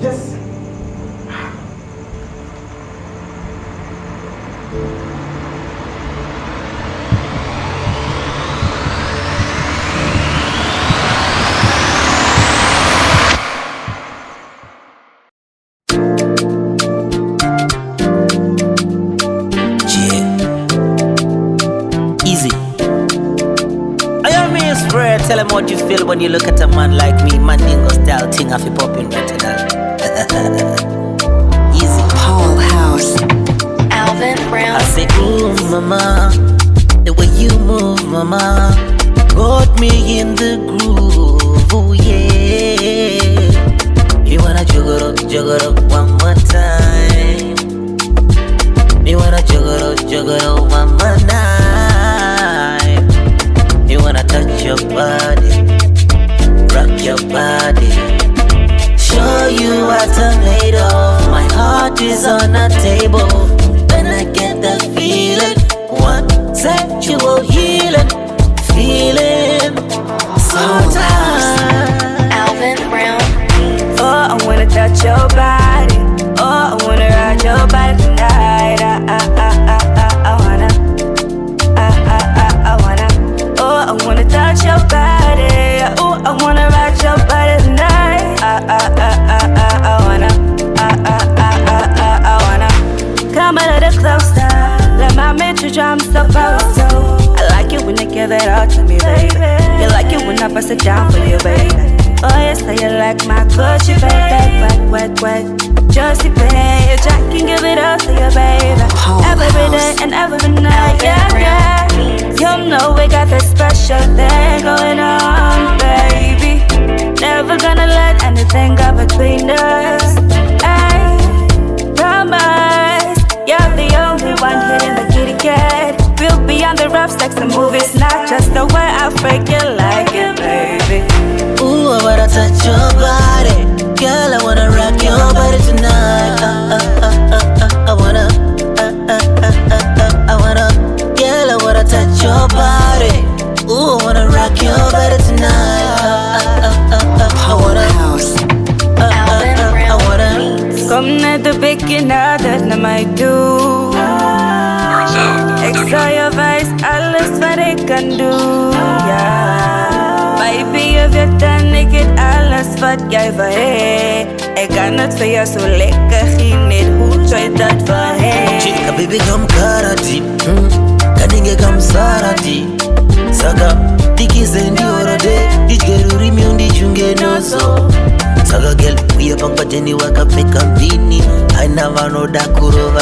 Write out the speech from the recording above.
just... Tell them what you feel when you look at a man like me. Mandingo style thing of hip hop in retinal. Easy. Paul House. Alvin Brown. I say, ooh, mama, the way you move, mama, got me in the groove, ooh, yeah. You wanna juggle up one more time. You wanna juggle up one more night. You wanna touch your body, rock your body, show you what I'm made of. My heart is on a table when I get that feeling, one sexual healing, feeling so tight. Alvin Brown. Oh, I wanna touch your body. Oh, I wanna ride your body tonight. I wanna. I wanna touch your body. Ooh, I wanna ride your body tonight. I wanna. Come a little closer. Let my mental drum supposed to. I like it when you give it all to me, baby. You like it when I bust it down for you, baby. Oh yes, so you like my Gucci, baby. Wet. Josie, baby. Jack can give it all to you, baby. Every day and every night, yeah. You know we got that special thing going on, baby. Never gonna let anything go between us. I promise you're the only one hitting the kitty cat. We'll be on the rough sex and movies, not just the way I freak you like it, baby. Ooh, I wanna touch your body, girl. I wanna rock your body tonight. I wanna, girl, I wanna touch your body. Ooh, I wanna rock your body tonight. I wanna house. I wanna. Kom net de beginner, dat naar mij toe. Ik zal je wijs alles wat ik kan doen, ja. Baby, je weet dan ik het alles wat jij wil. Ik kan het voor jou zo lekker geniet, hoe zou je dat wil? Chica baby come karate, kaninge come sarati. Saka dikize ndi orode, digeruri miundi chunge noso. Saka girl uye pangpateni wakapfeka mbini, aina vanoda kurova